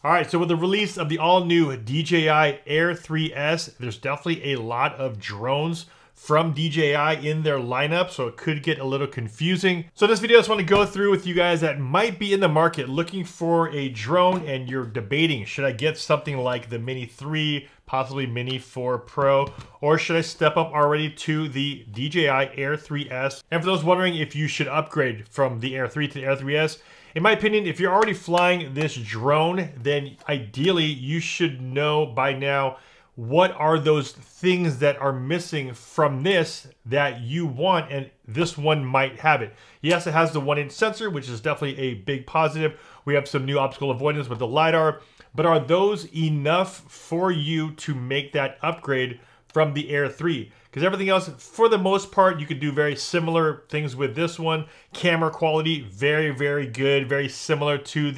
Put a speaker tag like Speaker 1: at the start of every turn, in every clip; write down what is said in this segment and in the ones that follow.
Speaker 1: All right, so with the release of the all-new DJI Air 3S, there's definitely a lot of drones from DJI in their lineup, so it could get a little confusing. So this video, I just want to go through with you guys that might be in the market looking for a drone and you're debating, should I get something like the Mini 3, possibly Mini 4 Pro, or should I step up already to the DJI Air 3S? And for those wondering if you should upgrade from the Air 3 to the Air 3S, in my opinion, if you're already flying this drone, then ideally you should know by now what are those things that are missing from this that you want, and this one might have it. Yes, it has the 1-inch sensor, which is definitely a big positive. We have some new optical avoidance with the LiDAR, but are those enough for you to make that upgrade from the Air 3? Because everything else, for the most part, you could do very similar things with this one. Camera quality, very, very good. Very similar to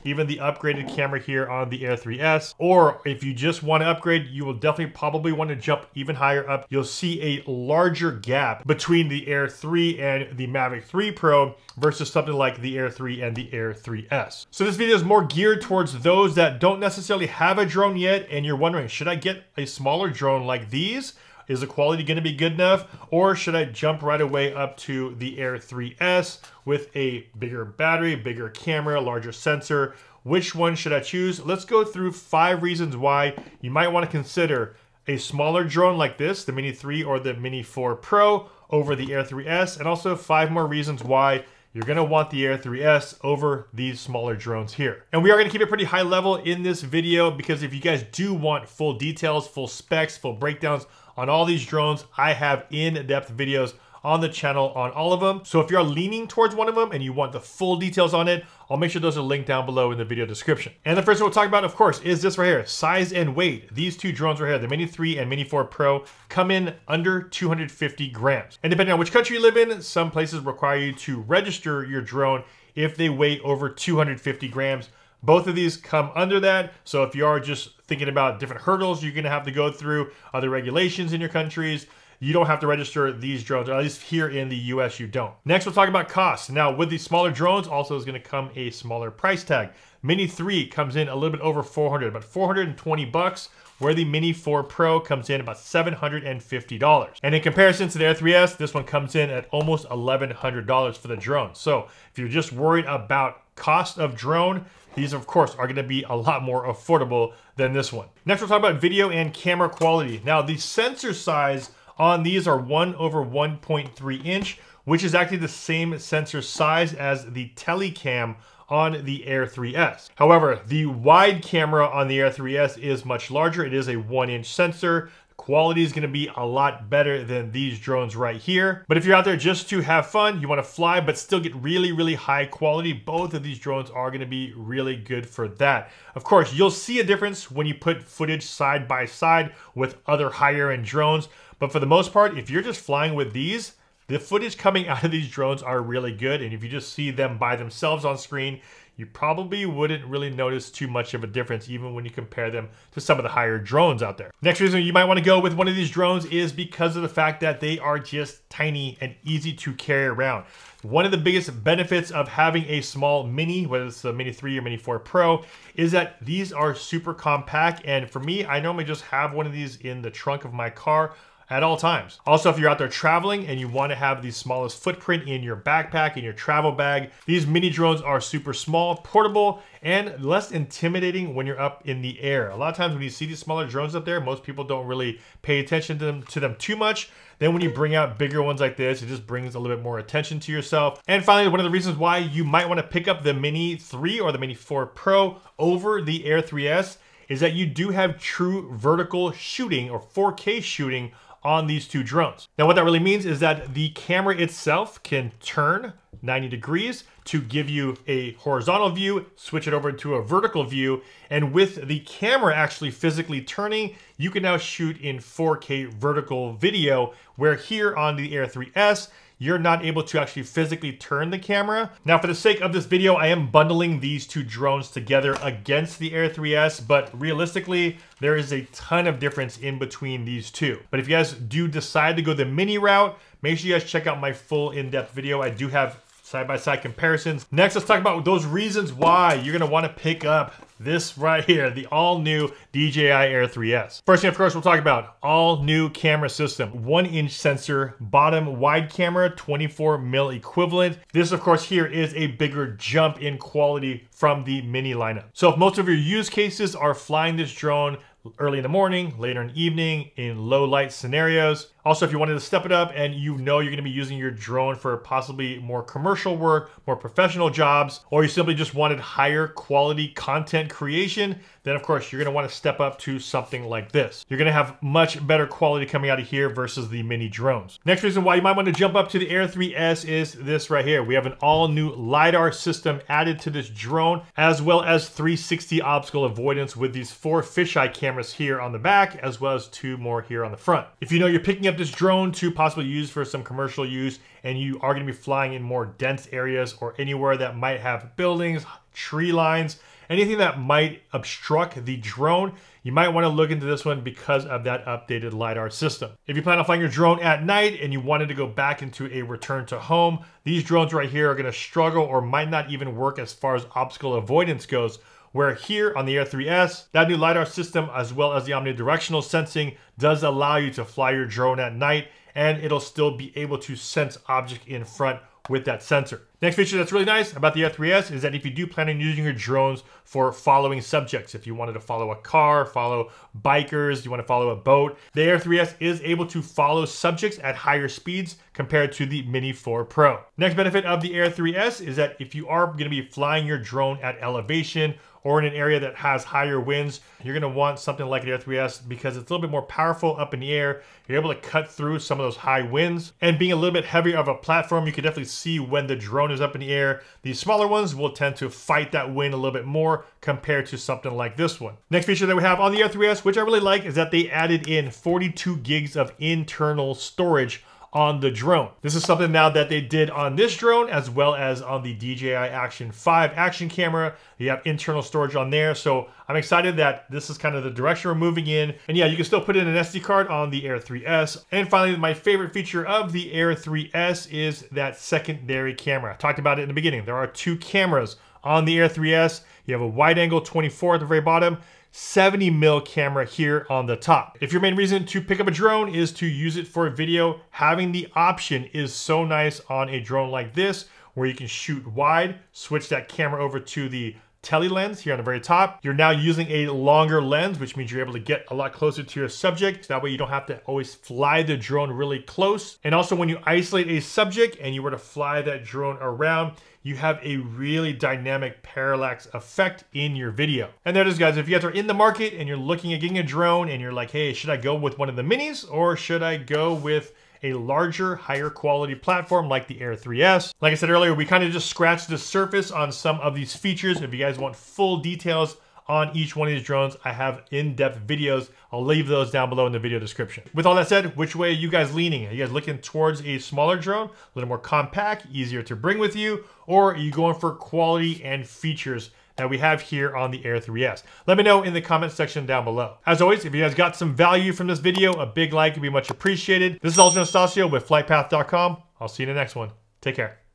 Speaker 1: even the upgraded camera here on the Air 3S. Or if you just want to upgrade, you will definitely probably want to jump even higher up. You'll see a larger gap between the Air 3 and the Mavic 3 Pro versus something like the Air 3 and the Air 3S. So this video is more geared towards those that don't necessarily have a drone yet and you're wondering, should I get a smaller drone like these? Is the quality going to be good enough? Or should I jump right away up to the Air 3S with a bigger battery, bigger camera, larger sensor? Which one should I choose? Let's go through 5 reasons why you might want to consider a smaller drone like this, the Mini 3 or the Mini 4 Pro over the Air 3S, and also 5 more reasons why you're going to want the Air 3S over these smaller drones here. And we are going to keep it pretty high level in this video because if you guys do want full details, full specs, full breakdowns on all these drones, I have in-depth videos on the channel on all of them. So if you're leaning towards one of them and you want the full details on it, I'll make sure those are linked down below in the video description. And the first one we'll talk about, of course, is this right here, size and weight. These two drones right here, the Mini 3 and Mini 4 Pro, come in under 250 grams. And depending on which country you live in, some places require you to register your drone if they weigh over 250 grams. Both of these come under that. So if you are just thinking about different hurdles you're gonna have to go through, other regulations in your countries, you don't have to register these drones, or at least here in the US you don't. Next, we'll talk about costs. Now, with these smaller drones, also is gonna come a smaller price tag. Mini 3 comes in a little bit over 400, about 420 bucks, where the Mini 4 Pro comes in about $750. And in comparison to the Air 3S, this one comes in at almost $1,100 for the drone. So if you're just worried about cost of drone, these of course are gonna be a lot more affordable than this one. Next, we'll talk about video and camera quality. Now, the sensor size on these are 1/1.3 inch, which is actually the same sensor size as the Telecam on the Air 3S. However, the wide camera on the Air 3S is much larger. It is a 1-inch sensor. Quality is gonna be a lot better than these drones right here. But if you're out there just to have fun, you wanna fly but still get really, really high quality, both of these drones are gonna be really good for that. Of course, you'll see a difference when you put footage side by side with other higher end drones. But for the most part, if you're just flying with these, the footage coming out of these drones are really good. And if you just see them by themselves on screen, you probably wouldn't really notice too much of a difference even when you compare them to some of the higher drones out there. Next reason you might want to go with one of these drones is because of the fact that they are just tiny and easy to carry around. One of the biggest benefits of having a small Mini, whether it's the Mini 3 or Mini 4 Pro, is that these are super compact. And for me, I normally just have one of these in the trunk of my car at all times. Also, if you're out there traveling and you want to have the smallest footprint in your backpack, in your travel bag, these mini drones are super small, portable, and less intimidating when you're up in the air. A lot of times when you see these smaller drones up there, most people don't really pay attention to them too much. Then when you bring out bigger ones like this, it just brings a little bit more attention to yourself. And finally, one of the reasons why you might want to pick up the Mini 3 or the Mini 4 Pro over the Air 3S is that you do have true vertical shooting or 4K shooting on these two drones. Now, what that really means is that the camera itself can turn 90 degrees to give you a horizontal view, switch it over to a vertical view, and with the camera actually physically turning, you can now shoot in 4K vertical video, where here on the Air 3S, you're not able to actually physically turn the camera. Now, for the sake of this video, I am bundling these two drones together against the Air 3S, but realistically, there is a ton of difference in between these two. But if you guys do decide to go the Mini route, make sure you guys check out my full in-depth video. I do have side-by-side comparisons. Next, let's talk about those reasons why you're gonna wanna pick up this right here, the all-new DJI Air 3S. First thing, of course, we'll talk about all-new camera system. 1-inch sensor, bottom wide camera, 24mm equivalent. This, of course, here is a bigger jump in quality from the mini lineup. So if most of your use cases are flying this drone early in the morning, later in the evening, in low light scenarios. Also, if you wanted to step it up and you know you're going to be using your drone for possibly more commercial work, more professional jobs, or you simply just wanted higher quality content creation, then of course you're going to want to step up to something like this. You're going to have much better quality coming out of here versus the mini drones. Next reason why you might want to jump up to the Air 3S is this right here. We have an all new LiDAR system added to this drone, as well as 360 obstacle avoidance with these 4 fisheye cameras here on the back, as well as 2 more here on the front. If you know you're picking up this drone to possibly use for some commercial use and you are going to be flying in more dense areas or anywhere that might have buildings, tree lines, anything that might obstruct the drone, you might want to look into this one because of that updated LiDAR system. If you plan on flying your drone at night and you wanted to go back into a return to home, these drones right here are going to struggle or might not even work as far as obstacle avoidance goes. Where here on the Air 3S, that new LiDAR system as well as the omnidirectional sensing does allow you to fly your drone at night and it'll still be able to sense object in front with that sensor. Next feature that's really nice about the Air 3S is that if you do plan on using your drones for following subjects, if you wanted to follow a car, follow bikers, you want to follow a boat, the Air 3S is able to follow subjects at higher speeds compared to the Mini 4 Pro. Next benefit of the Air 3S is that if you are going to be flying your drone at elevation or in an area that has higher winds, you're going to want something like the Air 3S because it's a little bit more powerful up in the air. You're able to cut through some of those high winds. And being a little bit heavier of a platform, you can definitely see when the drone is up in the air. These smaller ones will tend to fight that wind a little bit more compared to something like this one. Next feature that we have on the Air 3S, which I really like, is that they added in 42 gigs of internal storage on the drone. This is something now that they did on this drone as well as on the DJI Action 5 action camera. You have internal storage on there, so I'm excited that this is kind of the direction we're moving in. And yeah, you can still put in an SD card on the Air 3S. And finally, my favorite feature of the Air 3S is that secondary camera. I talked about it in the beginning. There are 2 cameras on the Air 3S. You have a wide angle 24 at the very bottom, 70mm camera here on the top. If your main reason to pick up a drone is to use it for video, having the option is so nice on a drone like this, where you can shoot wide, switch that camera over to the tele lens here on the very top. You're now using a longer lens, which means you're able to get a lot closer to your subject. That way you don't have to always fly the drone really close. And also when you isolate a subject and you were to fly that drone around, you have a really dynamic parallax effect in your video. And there it is, guys. If you guys are in the market and you're looking at getting a drone and you're like, hey, should I go with one of the minis or should I go with a larger, higher quality platform like the Air 3S? Like I said earlier, we kind of just scratched the surface on some of these features. If you guys want full details on each one of these drones, I have in-depth videos. I'll leave those down below in the video description. With all that said, which way are you guys leaning? Are you guys looking towards a smaller drone, a little more compact, easier to bring with you, or are you going for quality and features that we have here on the Air 3S? Let me know in the comment section down below. As always, if you guys got some value from this video, a big like would be much appreciated. This is Anastacio with FlytPath.com. I'll see you in the next one. Take care.